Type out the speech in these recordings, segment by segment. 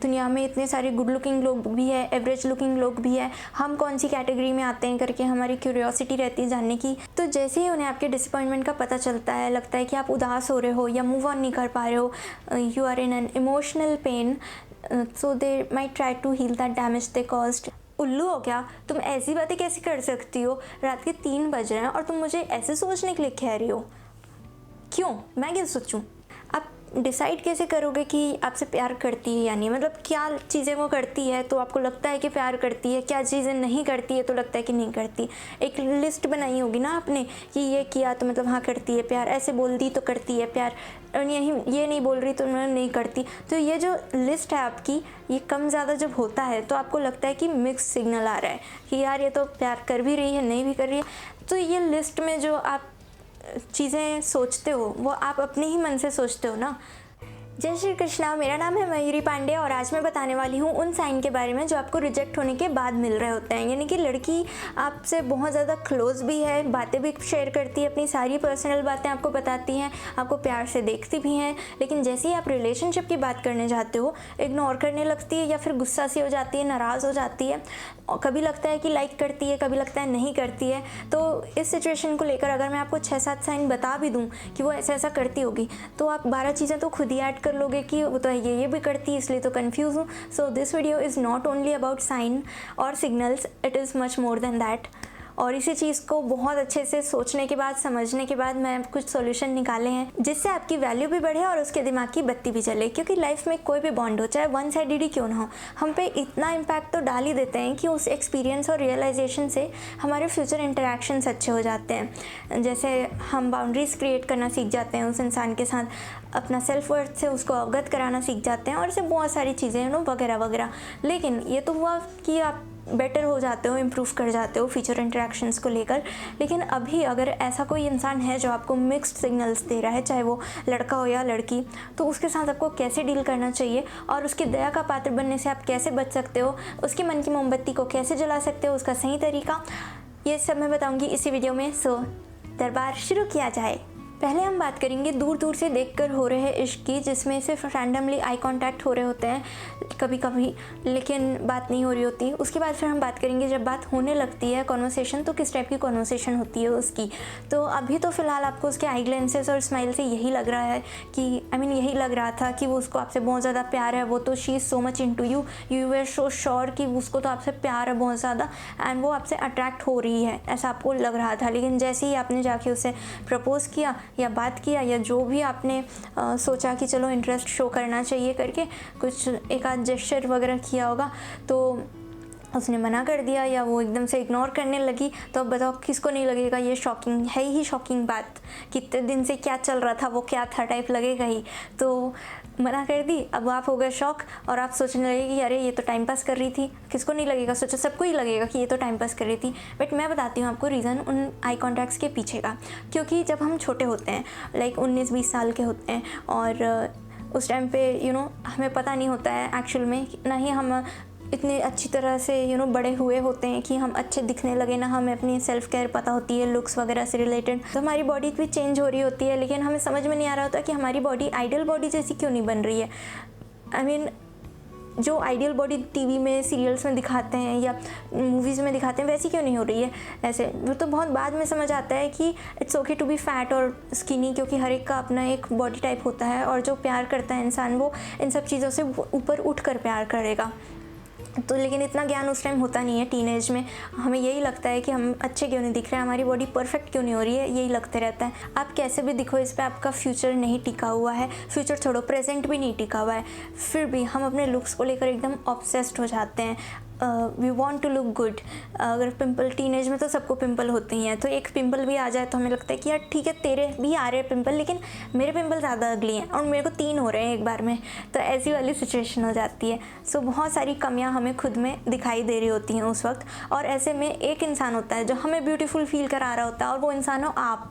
दुनिया में इतने सारे गुड लुकिंग लोग भी है, एवरेज लुकिंग लोग भी है, हम कौन सी कैटेगरी में आते हैं करके हमारी क्यूरियोसिटी रहती है जानने की। तो जैसे ही उन्हें आपके डिसअपॉइंटमेंट का पता चलता है, लगता है कि आप उदास हो रहे हो या मूव ऑन नहीं कर पा रहे हो, you are in an emotional pain, so they might try to heal that damage they caused. उल्लू हो क्या, तुम ऐसी बातें कैसे कर सकती हो, रात के 3 बज रहे हैं और तुम मुझे ऐसे सोचने के लिए कह रही हो। क्यों, मैं क्या सोचूं? आप डिसाइड कैसे करोगे कि आपसे प्यार करती है या नहीं? मतलब क्या चीज़ें वो करती है तो आपको लगता है कि प्यार करती है, क्या चीज़ें नहीं करती है तो लगता है कि नहीं करती। एक लिस्ट बनाई होगी ना आपने कि ये किया तो मतलब हाँ करती है प्यार, ऐसे बोल दी तो करती है प्यार, और ये नहीं बोल रही तो नहीं करती। तो ये जो लिस्ट है आपकी, ये कम ज़्यादा जब होता है तो आपको लगता है कि मिक्स सिग्नल आ रहा है कि यार ये तो प्यार कर भी रही है, नहीं भी कर रही है। तो ये लिस्ट में जो आप चीज़ें सोचते हो वो आप अपने ही मन से सोचते हो ना। जय श्री कृष्णा, मेरा नाम है मयूरी पांडे और आज मैं बताने वाली हूँ उन साइन के बारे में जो आपको रिजेक्ट होने के बाद मिल रहे होते हैं। यानी कि लड़की आपसे बहुत ज़्यादा क्लोज भी है, बातें भी शेयर करती है, अपनी सारी पर्सनल बातें आपको बताती हैं, आपको प्यार से देखती भी हैं, लेकिन जैसे ही आप रिलेशनशिप की बात करने जाते हो इग्नोर करने लगती है या फिर गुस्सा सी हो जाती है, नाराज़ हो जाती है। कभी लगता है कि लाइक करती है, कभी लगता है नहीं करती है। तो इस सिचुएशन को लेकर अगर मैं आपको 6-7 साइन बता भी दूँ कि वो ऐसा ऐसा करती होगी तो आप 12 चीज़ें तो खुद ही ऐड कर लोगे कि वो तो ये भी करती है इसलिए तो कंफ्यूज हूँ। So this video is not only about sign और signals, it is much more than that. और इसी चीज़ को बहुत अच्छे से सोचने के बाद, समझने के बाद मैं कुछ सॉल्यूशन निकाले हैं जिससे आपकी वैल्यू भी बढ़े और उसके दिमाग की बत्ती भी जले। क्योंकि लाइफ में कोई भी बॉन्ड हो, चाहे वन साइडेड ही क्यों ना हो, हम पे इतना इम्पैक्ट तो डाल ही देते हैं कि उस एक्सपीरियंस और रियलाइजेशन से हमारे फ्यूचर इंटरेक्शंस अच्छे हो जाते हैं। जैसे हम बाउंड्रीज क्रिएट करना सीख जाते हैं उस इंसान के साथ, अपना सेल्फ वर्थ से उसको अवगत कराना सीख जाते हैं और इससे बहुत सारी चीज़ें वगैरह वगैरह। लेकिन ये तो हुआ कि आप बेटर हो जाते हो, इम्प्रूव कर जाते हो फ्यूचर इंटरेक्शंस को लेकर। लेकिन अभी अगर ऐसा कोई इंसान है जो आपको मिक्स्ड सिग्नल्स दे रहा है, चाहे वो लड़का हो या लड़की, तो उसके साथ आपको कैसे डील करना चाहिए और उसकी दया का पात्र बनने से आप कैसे बच सकते हो, उसके मन की मोमबत्ती को कैसे जला सकते हो, उसका सही तरीका, ये सब मैं बताऊँगी इसी वीडियो में। सो दरबार शुरू किया जाए। पहले हम बात करेंगे दूर दूर से देखकर हो रहे इश्क की, जिसमें सिर्फ रैंडमली आई कांटेक्ट हो रहे होते हैं कभी कभी, लेकिन बात नहीं हो रही होती। उसके बाद फिर हम बात करेंगे जब बात होने लगती है, कॉन्वर्सेशन, तो किस टाइप की कॉन्वर्सेशन होती है उसकी। तो अभी तो फ़िलहाल आपको उसके आई ग्लेंसेस और स्माइल से यही लग रहा है कि यही लग रहा था कि वो उसको आपसे बहुत ज़्यादा प्यार है, वो तो she is so much into you, you were so sure कि उसको तो आपसे प्यार है बहुत ज़्यादा एंड वो आपसे अट्रैक्ट हो रही है, ऐसा आपको लग रहा था। लेकिन जैसे ही आपने जाके उसे प्रपोज़ किया या बात किया या जो भी आपने सोचा कि चलो इंटरेस्ट शो करना चाहिए करके कुछ एक आध जेस्चर वगैरह किया होगा, तो उसने मना कर दिया या वो एकदम से इग्नोर करने लगी, तो अब बताओ किसको नहीं लगेगा ये शॉकिंग है ही शॉकिंग बात, कितने दिन से क्या चल रहा था वो क्या था टाइप लगेगा ही। तो मना कर दी, अब आप हो गए शॉक और आप सोचने लगे कि अरे ये तो टाइम पास कर रही थी। किसको नहीं लगेगा, सोचो सबको ही लगेगा कि ये तो टाइम पास कर रही थी। बट मैं बताती हूँ आपको रीज़न उन आई कॉन्टैक्ट्स के पीछे का। क्योंकि जब हम छोटे होते हैं, लाइक 19-20 साल के होते हैं, और उस टाइम पे हमें पता नहीं होता है एक्चुअल में, ना ही हम इतनी अच्छी तरह से बड़े हुए होते हैं कि हम अच्छे दिखने लगे, ना हमें अपनी सेल्फ केयर पता होती है लुक्स वगैरह से रिलेटेड। तो हमारी बॉडी भी चेंज हो रही होती है, लेकिन हमें समझ में नहीं आ रहा होता कि हमारी बॉडी आइडियल बॉडी जैसी क्यों नहीं बन रही है। जो आइडियल बॉडी टीवी में, सीरियल्स में दिखाते हैं या मूवीज़ में दिखाते हैं वैसी क्यों नहीं हो रही है। ऐसे वो तो बहुत बाद में समझ आता है कि it's okay to be fat और स्किनी, क्योंकि हर एक का अपना एक बॉडी टाइप होता है और जो प्यार करता है इंसान वो इन सब चीज़ों से ऊपर उठ कर प्यार करेगा। तो लेकिन इतना ज्ञान उस टाइम होता नहीं है टीनेज में, हमें यही लगता है कि हम अच्छे क्यों नहीं दिख रहे हैं, हमारी बॉडी परफेक्ट क्यों नहीं हो रही है, यही लगते रहता है। आप कैसे भी दिखो, इस पर आपका फ्यूचर नहीं टिका हुआ है, फ्यूचर छोड़ो प्रेजेंट भी नहीं टिका हुआ है, फिर भी हम अपने लुक्स को लेकर एकदम ऑब्सेस्ड हो जाते हैं। We want to look good. अगर पिंपल, टीनेज में तो सबको पिंपल होते ही हैं, तो एक पिंपल भी आ जाए तो हमें लगता है कि यार ठीक है तेरे भी आ रहे हैं पिंपल, लेकिन मेरे पिंपल ज़्यादा अगली हैं और मेरे को 3 हो रहे हैं एक बार में। तो ऐसी वाली सिचुएशन हो जाती है। सो बहुत सारी कमियां हमें खुद में दिखाई दे रही होती हैं उस वक्त, और ऐसे में एक इंसान होता है जो हमें ब्यूटीफुल फील करा रहा होता है, और वो इंसान हो आप।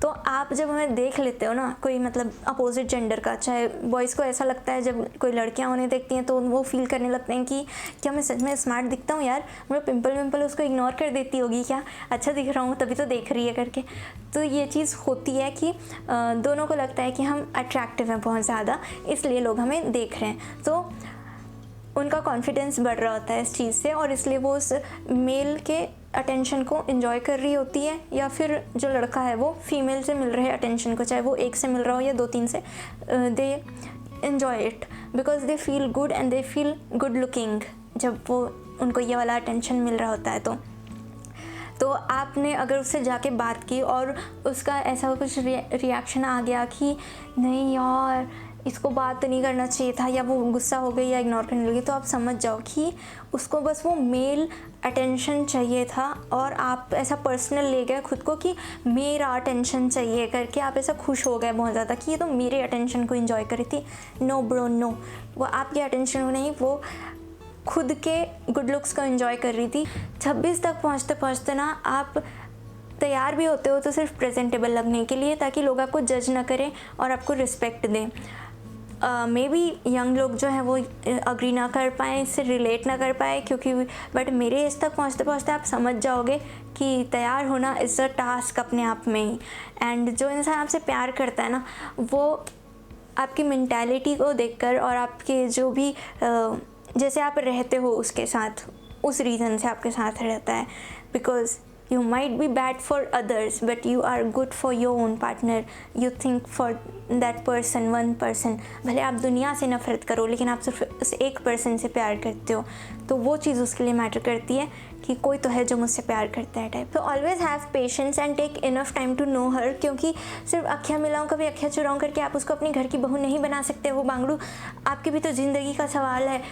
तो आप जब हमें देख लेते हो ना, कोई मतलब अपोजिट जेंडर का, चाहे बॉयज़ को ऐसा लगता है जब कोई लड़कियां उन्हें देखती हैं तो वो फील करने लगते हैं कि क्या मैं सच में स्मार्ट दिखता हूँ यार, मेरा पिंपल विंपल उसको इग्नोर कर देती होगी क्या, अच्छा दिख रहा हूँ तभी तो देख रही है करके। तो ये चीज़ होती है कि दोनों को लगता है कि हम अट्रैक्टिव हैं बहुत ज़्यादा, इसलिए लोग हमें देख रहे हैं। तो उनका कॉन्फिडेंस बढ़ रहा होता है इस चीज़ से, और इसलिए वो उस मेल के अटेंशन को एंजॉय कर रही होती है, या फिर जो लड़का है वो फीमेल से मिल रहे अटेंशन को, चाहे वो एक से मिल रहा हो या 2-3 से, they enjoy it because they feel good and they feel good looking जब वो उनको ये वाला अटेंशन मिल रहा होता है। तो आपने अगर उससे जाके बात की और उसका ऐसा कुछ रिएक्शन आ गया कि नहीं यार इसको बात नहीं करना चाहिए था, या वो गुस्सा हो गई या इग्नोर करने लगी, तो आप समझ जाओ कि उसको बस वो मेल अटेंशन चाहिए था, और आप ऐसा पर्सनल ले गए खुद को कि मेरा अटेंशन चाहिए करके आप ऐसा खुश हो गए बहुत ज़्यादा कि ये तो मेरे अटेंशन को एंजॉय करी थी। नो ब्रो नो, वो आपके अटेंशन को नहीं, वो खुद के गुड लुक्स को एंजॉय कर रही थी। 26 तक पहुँचते पहुँचते ना आप तैयार भी होते हो तो सिर्फ प्रेजेंटेबल लगने के लिए, ताकि लोग आपको जज ना करें और आपको रिस्पेक्ट दें। मे बी यंग लोग जो हैं वो अग्री ना कर पाएँ, इससे रिलेट ना कर पाए, क्योंकि बट मेरे एज तक पहुँचते पहुँचते आप समझ जाओगे कि तैयार होना इज़ अ टास्क अपने आप में ही। एंड जो इंसान आपसे प्यार करता है ना, वो आपकी मेंटालिटी को देखकर और आपके जो भी जैसे आप रहते हो उसके साथ, उस रीज़न से आपके साथ रहता है। Because you might be bad for others but you are good for your own partner, you think for that person, one person। भले आप दुनिया से नफ़रत करो लेकिन आप सिर्फ उस एक पर्सन से प्यार करते हो, तो वो चीज़ उसके लिए मैटर करती है कि कोई तो है जो मुझसे प्यार करता है टाइप। तो always have patience and take enough time to know her, क्योंकि सिर्फ अक्खियाँ मिलाऊँ कभी अक्खियाँ चुराऊँ करके आप उसको अपने घर की बहू नहीं बना सकते। वो बांगड़ू आपकी भी तो ज़िंदगी का सवाल है,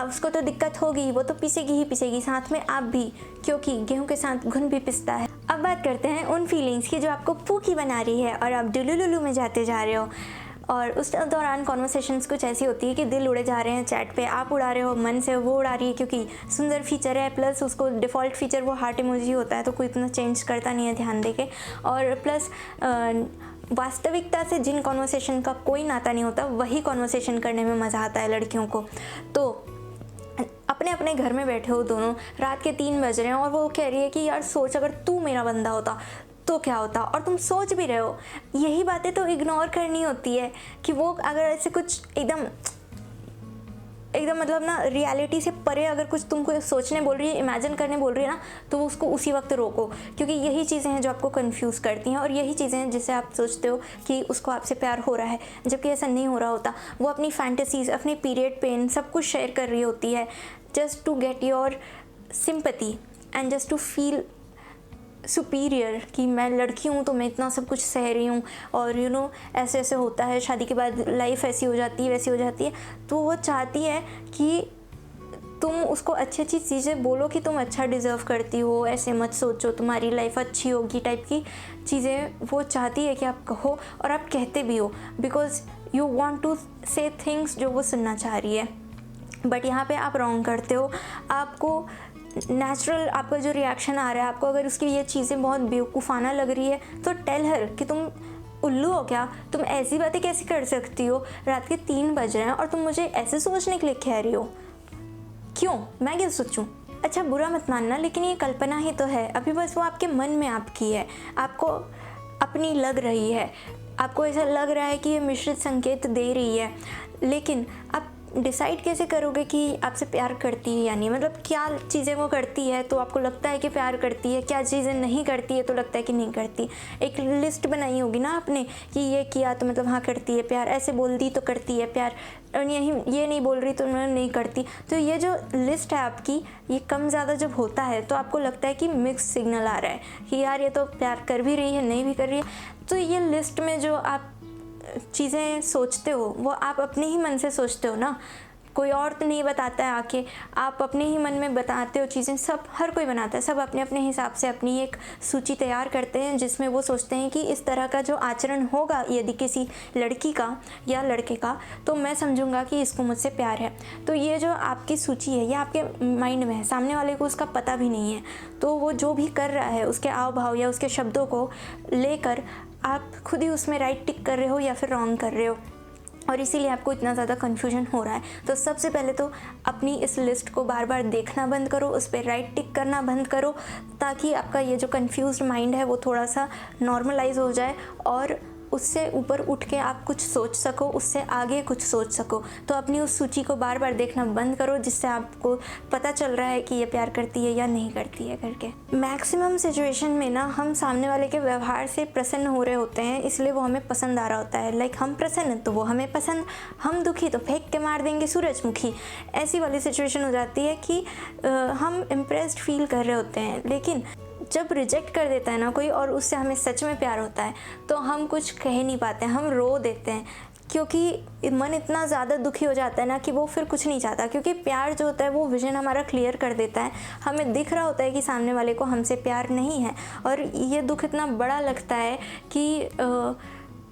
उसको तो दिक्कत होगी, वो तो पिसेगी ही पिसेगी, साथ में आप भी, क्योंकि गेहूं के साथ घुन भी पिसता है। अब बात करते हैं उन फीलिंग्स की जो आपको पूकी बना रही है और आप डुलुलुलु में जाते जा रहे हो, और उस दौरान कॉन्वर्सेशंस कुछ ऐसी होती है कि दिल उड़े जा रहे हैं चैट पे, आप उड़ा रहे हो मन से, वो उड़ा रही है क्योंकि सुंदर फीचर है, प्लस उसको डिफ़ॉल्ट फीचर वो हार्ट इमोजी होता है तो कोई इतना चेंज करता नहीं है ध्यान देके, और प्लस वास्तविकता से जिन कॉन्वर्सेशन का कोई नाता नहीं होता वही कॉन्वर्सेशन करने में मज़ा आता है लड़कियों को। तो अपने अपने घर में बैठे हो दोनों, रात के 3 बज रहे हैं और वो कह रही है कि यार सोच अगर तू मेरा बंदा होता तो क्या होता, और तुम सोच भी रहे हो। यही बातें तो इग्नोर करनी होती है कि वो अगर ऐसे कुछ एकदम मतलब ना रियलिटी से परे अगर कुछ तुमको सोचने बोल रही है, इमेजिन करने बोल रही है ना, तो उसको उसी वक्त रोको, क्योंकि यही चीज़ें हैं जो आपको कंफ्यूज करती हैं, और यही चीज़ें हैं जिससे आप सोचते हो कि उसको आपसे प्यार हो रहा है, जबकि ऐसा नहीं हो रहा होता। वो अपनी फैंटेसीज, अपने पीरियड पेन सब कुछ शेयर कर रही होती है just to get your sympathy and just to feel superior कि मैं लड़की हूँ तो मैं इतना सब कुछ सह रही हूँ, और यू नो ऐसे ऐसे होता है, शादी के बाद लाइफ ऐसी हो जाती है वैसी हो जाती है। तो वो चाहती है कि तुम उसको अच्छी अच्छी चीज़ें बोलो कि तुम अच्छा डिज़र्व करती हो, ऐसे मत सोचो तुम्हारी लाइफ अच्छी होगी टाइप की चीज़ें वो चाहती है कि आप कहो, और आप कहते भी हो बिकॉज यू वॉन्ट टू से थिंग्स जो वो सुनना चाह रही है। बट यहाँ पे आप रॉन्ग करते हो। आपको नेचुरल आपका जो रिएक्शन आ रहा है, आपको अगर उसकी ये चीज़ें बहुत बेवकूफ़ाना लग रही है तो टेल हर कि तुम उल्लू हो क्या, तुम ऐसी बातें कैसे कर सकती हो, रात के 3 बज रहे हैं और तुम मुझे ऐसे सोचने के लिए कह रही हो, क्यों, मैं क्या सोचूं। अच्छा बुरा मत मानना, लेकिन ये कल्पना ही तो है, अभी बस वो आपके मन में आपकी है, आपको अपनी लग रही है, आपको ऐसा लग रहा है कि ये मिश्रित संकेत दे रही है, लेकिन आप डिसाइड कैसे करोगे कि आपसे प्यार करती है या नहीं, मतलब क्या चीज़ें वो करती है तो आपको लगता है कि प्यार करती है, क्या चीज़ें नहीं करती है तो लगता है कि नहीं करती। एक लिस्ट बनाई होगी ना आपने कि ये किया तो मतलब हाँ करती है प्यार, ऐसे बोल दी तो करती है प्यार, और ये नहीं बोल रही तो नहीं करती। तो ये जो लिस्ट है आपकी, ये कम ज़्यादा जब होता है तो आपको लगता है कि मिक्स सिग्नल आ रहा है कि यार ये तो प्यार कर भी रही है, नहीं भी कर रही है। तो ये लिस्ट में जो आप चीज़ें सोचते हो वो आप अपने ही मन से सोचते हो ना, कोई और तो नहीं बताता है आके, आप अपने ही मन में बताते हो चीज़ें। सब हर कोई बनाता है, सब अपने अपने हिसाब से अपनी एक सूची तैयार करते हैं जिसमें वो सोचते हैं कि इस तरह का जो आचरण होगा यदि किसी लड़की का या लड़के का, तो मैं समझूंगा कि इसको मुझसे प्यार है। तो ये जो आपकी सूची है ये आपके माइंड में है, सामने वाले को उसका पता भी नहीं है। तो वो जो भी कर रहा है उसके हाव भाव या उसके शब्दों को लेकर आप खुद ही उसमें राइट टिक कर रहे हो या फिर रॉन्ग कर रहे हो, और इसीलिए आपको इतना ज़्यादा कन्फ्यूजन हो रहा है। तो सबसे पहले तो अपनी इस लिस्ट को बार बार देखना बंद करो, उस पर राइट टिक करना बंद करो, ताकि आपका ये जो कन्फ्यूज्ड माइंड है वो थोड़ा सा नॉर्मलाइज हो जाए और उससे ऊपर उठ के आप कुछ सोच सको, उससे आगे कुछ सोच सको। तो अपनी उस सूची को बार बार देखना बंद करो, जिससे आपको पता चल रहा है कि ये प्यार करती है या नहीं करती है करके। मैक्सिमम सिचुएशन में ना हम सामने वाले के व्यवहार से प्रसन्न हो रहे होते हैं, इसलिए वो हमें पसंद आ रहा होता है। लाइक हम प्रसन्न तो वो हमें पसंद, हम दुखी तो फेंक के मार देंगे सूरजमुखी। ऐसी वाली सिचुएशन हो जाती है कि हम इम्प्रेस्ड फील कर रहे होते हैं, लेकिन जब रिजेक्ट कर देता है ना कोई और उससे हमें सच में प्यार होता है तो हम कुछ कह नहीं पाते, हम रो देते हैं, क्योंकि मन इतना ज़्यादा दुखी हो जाता है ना कि वो फिर कुछ नहीं चाहता। क्योंकि प्यार जो होता है वो विज़न हमारा क्लियर कर देता है, हमें दिख रहा होता है कि सामने वाले को हमसे प्यार नहीं है, और ये दुख इतना बड़ा लगता है कि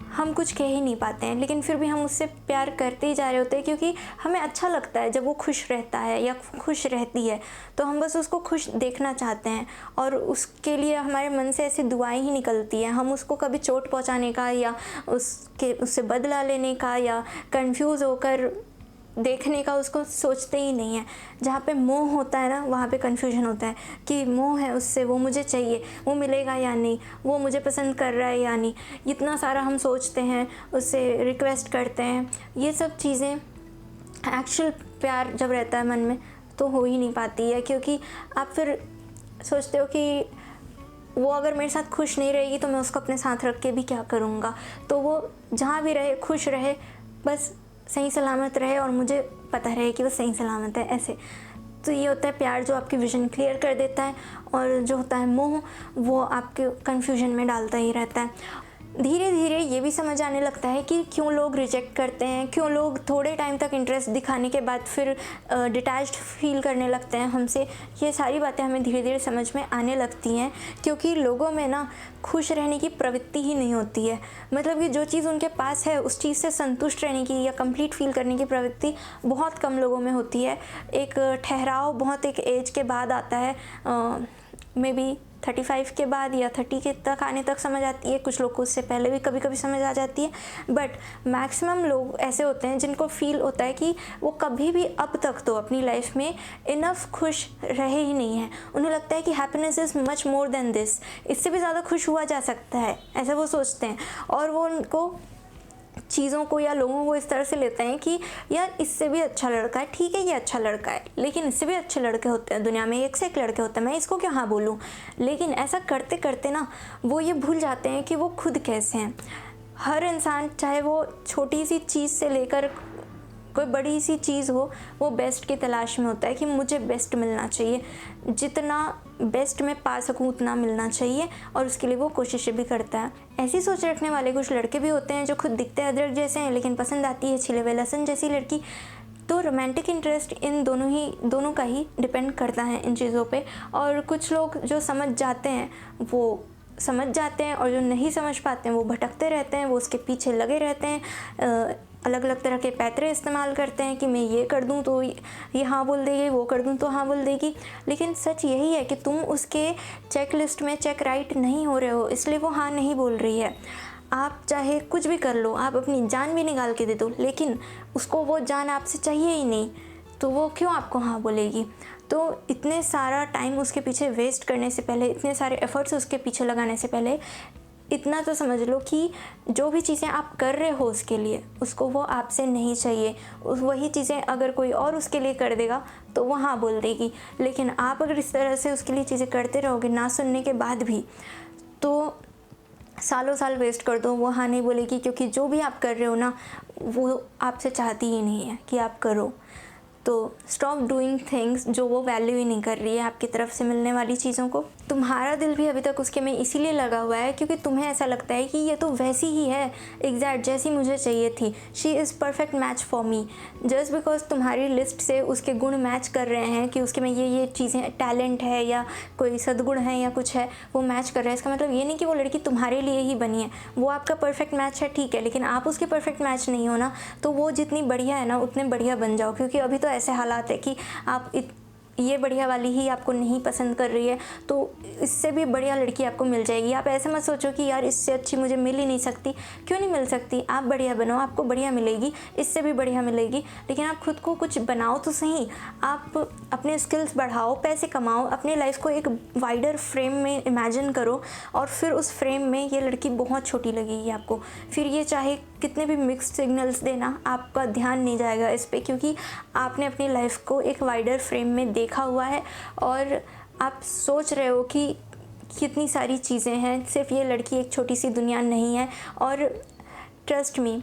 हम कुछ कह ही नहीं पाते हैं, लेकिन फिर भी हम उससे प्यार करते ही जा रहे होते हैं, क्योंकि हमें अच्छा लगता है जब वो खुश रहता है या खुश रहती है, तो हम बस उसको खुश देखना चाहते हैं और उसके लिए हमारे मन से ऐसी दुआएं ही निकलती हैं। हम उसको कभी चोट पहुंचाने का या उससे बदला लेने का या कंफ्यूज होकर देखने का उसको सोचते ही नहीं है। जहाँ पे मोह होता है ना, वहाँ पे कन्फ्यूजन होता है कि मोह है उससे, वो मुझे चाहिए, वो मिलेगा या नहीं, वो मुझे पसंद कर रहा है या नहीं, इतना सारा हम सोचते हैं, उससे रिक्वेस्ट करते हैं। ये सब चीज़ें एक्चुअल प्यार जब रहता है मन में तो हो ही नहीं पाती है, क्योंकि आप फिर सोचते हो कि वो अगर मेरे साथ खुश नहीं रहेगी तो मैं उसको अपने साथ रख के भी क्या करूँगा। तो वो जहाँ भी रहे खुश रहे, बस सही सलामत रहे और मुझे पता रहे कि वो सही सलामत है, ऐसे। तो ये होता है प्यार, जो आपकी विज़न क्लियर कर देता है, और जो होता है मोह, वो आपके कन्फ्यूजन में डालता ही रहता है। धीरे धीरे ये भी समझ आने लगता है कि क्यों लोग रिजेक्ट करते हैं, क्यों लोग थोड़े टाइम तक इंटरेस्ट दिखाने के बाद फिर डिटैच्ड फील करने लगते हैं हमसे। ये सारी बातें हमें धीरे धीरे समझ में आने लगती हैं, क्योंकि लोगों में ना खुश रहने की प्रवृत्ति ही नहीं होती है। मतलब कि जो चीज़ उनके पास है उस चीज़ से संतुष्ट रहने की या कंप्लीट फील करने की प्रवृत्ति बहुत कम लोगों में होती है। एक ठहराव बहुत एक एज के बाद आता है, मे बी 35 के बाद या 30 के तक आने तक समझ आती है। कुछ लोग को उससे पहले भी कभी कभी समझ आ जाती है, बट मैक्सिमम लोग ऐसे होते हैं जिनको फील होता है कि वो कभी भी अब तक तो अपनी लाइफ में इनफ खुश रहे ही नहीं है। उन्हें लगता है कि happiness is much more then this, इससे भी ज़्यादा खुश हुआ जा सकता है, ऐसा वो सोचते हैं। और वो उनको चीज़ों को या लोगों को इस तरह से लेते हैं कि यार इससे भी अच्छा लड़का है, ठीक है ये अच्छा लड़का है, लेकिन इससे भी अच्छे लड़के होते हैं दुनिया में, एक से एक लड़के होते हैं, मैं इसको क्यों हाँ बोलूँ। लेकिन ऐसा करते करते ना वो ये भूल जाते हैं कि वो खुद कैसे हैं। हर इंसान, चाहे वो छोटी सी चीज़ से लेकर कोई बड़ी सी चीज़ हो, वो बेस्ट की तलाश में होता है कि मुझे बेस्ट मिलना चाहिए, जितना बेस्ट मैं पा सकूं उतना मिलना चाहिए, और उसके लिए वो कोशिशें भी करता है। ऐसी सोच रखने वाले कुछ लड़के भी होते हैं जो खुद दिखते हैं अदरक जैसे हैं, लेकिन पसंद आती है छिले हुए लहसुन जैसी लड़की। तो रोमांटिक इंटरेस्ट इन दोनों का ही डिपेंड करता है इन चीज़ों पे। और कुछ लोग जो समझ जाते हैं वो समझ जाते हैं, और जो नहीं समझ पाते हैं वो भटकते रहते हैं, वो उसके पीछे लगे रहते हैं, अलग अलग तरह के पैतरे इस्तेमाल करते हैं कि मैं ये कर दूं तो ये हाँ बोल देगी, वो कर दूं तो हाँ बोल देगी। लेकिन सच यही है कि तुम उसके चेक लिस्ट में चेक राइट नहीं हो रहे हो, इसलिए वो हाँ नहीं बोल रही है। आप चाहे कुछ भी कर लो, आप अपनी जान भी निकाल के दे दो, लेकिन उसको वो जान आपसे चाहिए ही नहीं, तो वो क्यों आपको हाँ बोलेगी। तो इतने सारा टाइम उसके पीछे वेस्ट करने से पहले, इतने सारे एफर्ट्स उसके पीछे लगाने से पहले, इतना तो समझ लो कि जो भी चीज़ें आप कर रहे हो उसके लिए, उसको वो आपसे नहीं चाहिए। वही चीज़ें अगर कोई और उसके लिए कर देगा तो वो हाँ बोल देगी। लेकिन आप अगर इस तरह से उसके लिए चीज़ें करते रहोगे ना सुनने के बाद भी, तो सालों साल वेस्ट कर दो, वो हाँ नहीं बोलेगी, क्योंकि जो भी आप कर रहे हो ना वो आपसे चाहती ही नहीं है कि आप करो। तो स्टॉप डूइंग थिंग्स जो वो वैल्यू ही नहीं कर रही है आपकी तरफ से मिलने वाली चीज़ों को। तुम्हारा दिल भी अभी तक उसके में इसीलिए लगा हुआ है क्योंकि तुम्हें ऐसा लगता है कि ये तो वैसी ही है, एग्जैक्ट जैसी मुझे चाहिए थी, she is perfect match for me. Just because तुम्हारी लिस्ट से उसके गुण मैच कर रहे हैं कि उसके में ये चीज़ें टैलेंट है या कोई सद्गुण है या कुछ है, वो मैच कर रहे हैं, इसका मतलब ये नहीं कि वो लड़की तुम्हारे लिए ही बनी है। वो आपका परफेक्ट मैच है, ठीक है, लेकिन आप उसके परफेक्ट मैच नहीं हो ना, तो वो जितनी बढ़िया है ना उतने बढ़िया बन जाओ। क्योंकि अभी तो ऐसे हालात है कि आप ये बढ़िया वाली ही आपको नहीं पसंद कर रही है तो इससे भी बढ़िया लड़की आपको मिल जाएगी। आप ऐसे मत सोचो कि यार इससे अच्छी मुझे मिल ही नहीं सकती। क्यों नहीं मिल सकती? आप बढ़िया बनो, आपको बढ़िया मिलेगी, इससे भी बढ़िया मिलेगी। लेकिन आप खुद को कुछ बनाओ तो सही, आप अपने स्किल्स बढ़ाओ, पैसे कमाओ, अपनी लाइफ को एक वाइडर फ्रेम में इमेजिन करो और फिर उस फ्रेम में ये लड़की बहुत छोटी लगेगी आपको। फिर ये चाहे कितने भी मिक्स्ड सिग्नल्स देना, आपका ध्यान नहीं जाएगा इस पे, क्योंकि आपने अपनी लाइफ को एक वाइडर फ्रेम में देखा हुआ है और आप सोच रहे हो कि कितनी सारी चीज़ें हैं, सिर्फ ये लड़की एक छोटी सी दुनिया नहीं है। और ट्रस्ट मी,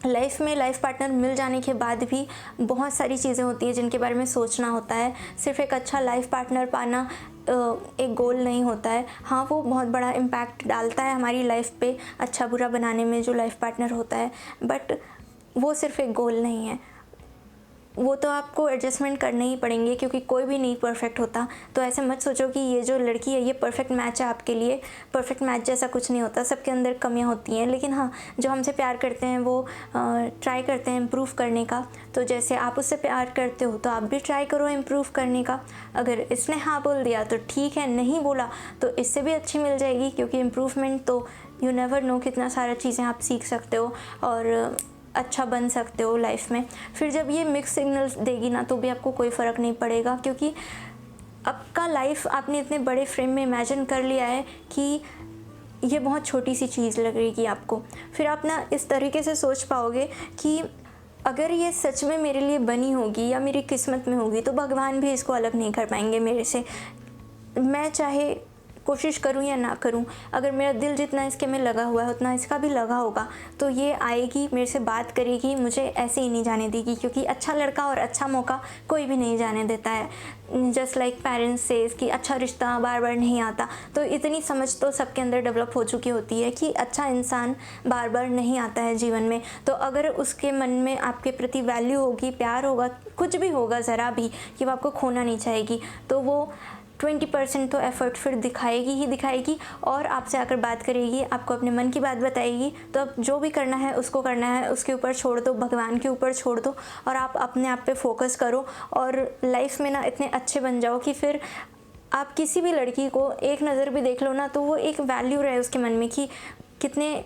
लाइफ में लाइफ पार्टनर मिल जाने के बाद भी बहुत सारी चीज़ें होती हैं जिनके बारे में सोचना होता है। सिर्फ एक अच्छा लाइफ पार्टनर पाना एक गोल नहीं होता है। हाँ, वो बहुत बड़ा इम्पैक्ट डालता है हमारी लाइफ पे अच्छा बुरा बनाने में जो लाइफ पार्टनर होता है, बट वो सिर्फ एक गोल नहीं है। वो तो आपको एडजस्टमेंट करने ही पड़ेंगे, क्योंकि कोई भी नहीं परफेक्ट होता। तो ऐसे मत सोचो कि ये जो लड़की है ये परफेक्ट मैच है आपके लिए। परफेक्ट मैच जैसा कुछ नहीं होता, सबके अंदर कमियां होती हैं। लेकिन हाँ, जो हमसे प्यार करते हैं वो ट्राई करते हैं इम्प्रूव करने का। तो जैसे आप उससे प्यार करते हो तो आप भी ट्राई करो इम्प्रूव करने का। अगर इसने हाँ बोल दिया तो ठीक है, नहीं बोला तो इससे भी अच्छी मिल जाएगी, क्योंकि इम्प्रूवमेंट तो यू नेवर नो कितना सारा चीज़ें आप सीख सकते हो और अच्छा बन सकते हो लाइफ में। फिर जब ये मिक्स सिग्नल्स देगी ना तो भी आपको कोई फ़र्क नहीं पड़ेगा, क्योंकि आपका लाइफ आपने इतने बड़े फ्रेम में इमेजिन कर लिया है कि ये बहुत छोटी सी चीज़ लगेगी आपको। फिर आप ना इस तरीके से सोच पाओगे कि अगर ये सच में मेरे लिए बनी होगी या मेरी किस्मत में होगी तो भगवान भी इसको अलग नहीं कर पाएंगे मेरे से। मैं चाहे कोशिश करूं या ना करूं, अगर मेरा दिल जितना इसके में लगा हुआ है उतना इसका भी लगा होगा तो ये आएगी, मेरे से बात करेगी, मुझे ऐसे ही नहीं जाने देगी, क्योंकि अच्छा लड़का और अच्छा मौका कोई भी नहीं जाने देता है। जस्ट लाइक पेरेंट्स सेज कि अच्छा रिश्ता बार बार नहीं आता। तो इतनी समझ तो सबके अंदर डेवलप हो चुकी होती है कि अच्छा इंसान बार बार नहीं आता है जीवन में। तो अगर उसके मन में आपके प्रति वैल्यू होगी, प्यार होगा, कुछ भी होगा ज़रा भी कि वो आपको खोना नहीं चाहेगी, तो वो 20% तो एफ़र्ट फिर दिखाएगी ही दिखाएगी और आपसे आकर बात करेगी, आपको अपने मन की बात बताएगी। तो अब जो भी करना है उसको करना है, उसके ऊपर छोड़ दो, भगवान के ऊपर छोड़ दो और आप अपने आप पे फोकस करो और लाइफ में ना इतने अच्छे बन जाओ कि फिर आप किसी भी लड़की को एक नज़र भी देख लो ना तो वो एक वैल्यू रहे उसके मन में कि कितने,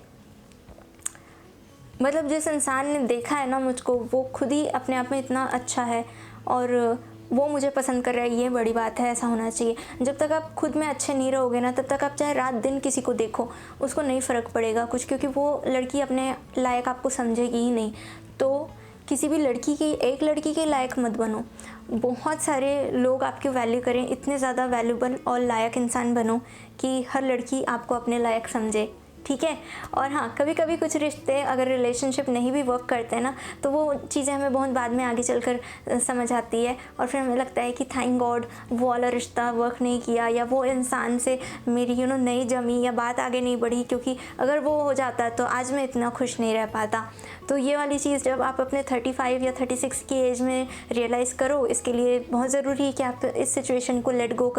मतलब जिस इंसान ने देखा है ना मुझको वो खुद ही अपने आप में इतना अच्छा है और वो मुझे पसंद कर रहा है, ये बड़ी बात है। ऐसा होना चाहिए। जब तक आप खुद में अच्छे नहीं रहोगे ना तब तक आप चाहे रात दिन किसी को देखो उसको नहीं फ़र्क पड़ेगा कुछ, क्योंकि वो लड़की अपने लायक आपको समझेगी ही नहीं। तो किसी भी लड़की की, एक लड़की के लायक मत बनो, बहुत सारे लोग आपकी वैल्यू करें, इतने ज़्यादा वैल्यूबल और लायक इंसान बनो कि हर लड़की आपको अपने लायक समझे, ठीक है। और हाँ, कभी कभी कुछ रिश्ते अगर रिलेशनशिप नहीं भी वर्क करते हैं ना तो वो चीज़ें हमें बहुत बाद में आगे चलकर समझ आती है और फिर हमें लगता है कि थैंक गॉड वो वाला रिश्ता वर्क नहीं किया या वो इंसान से मेरी नहीं जमी या बात आगे नहीं बढ़ी, क्योंकि अगर वो हो जाता तो आज मैं इतना खुश नहीं रह पाता। तो ये वाली चीज़ जब आप अपने 35 या 36 की एज में रियलाइज़ करो, इसके लिए बहुत ज़रूरी है कि आप इस सिचुएशन को लेट गो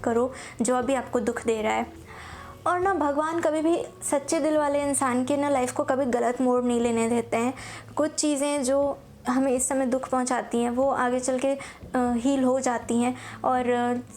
करो जो अभी आपको दुख दे रहा है। और ना भगवान कभी भी सच्चे दिल वाले इंसान की ना लाइफ को कभी गलत मोड़ नहीं लेने देते हैं। कुछ चीज़ें जो हमें इस समय दुख पहुंचाती हैं वो आगे चल के हील हो जाती हैं और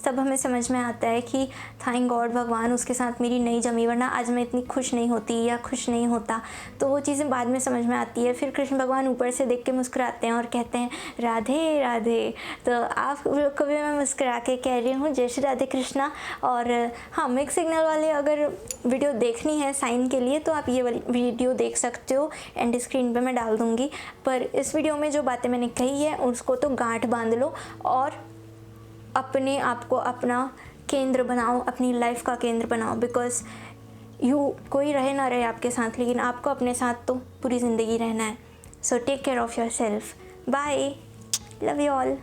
सब हमें समझ में आता है कि थैंक गॉड भगवान उसके साथ मेरी नहीं जमी, वरना आज मैं इतनी खुश नहीं होती या खुश नहीं होता। तो वो चीज़ें बाद में समझ में आती है। फिर कृष्ण भगवान ऊपर से देख के मुस्कुराते हैं और कहते हैं राधे राधे। तो आप को भी मैं मुस्कुरा के कह रही हूँ जय श्री राधे कृष्णा। और हाँ, मिक्स सिग्नल वाले अगर वीडियो देखनी है साइन के लिए तो आप ये वाली वीडियो देख सकते हो, एंड स्क्रीन पे मैं डाल दूँगी। पर इस वीडियो में जो बातें मैंने कही है उसको तो गांठ बांध लो और अपने आप को अपना केंद्र बनाओ, अपनी लाइफ का केंद्र बनाओ। बिकॉज कोई रहे ना रहे आपके साथ, लेकिन आपको अपने साथ तो पूरी ज़िंदगी रहना है। So take care of yourself. Bye, love you all.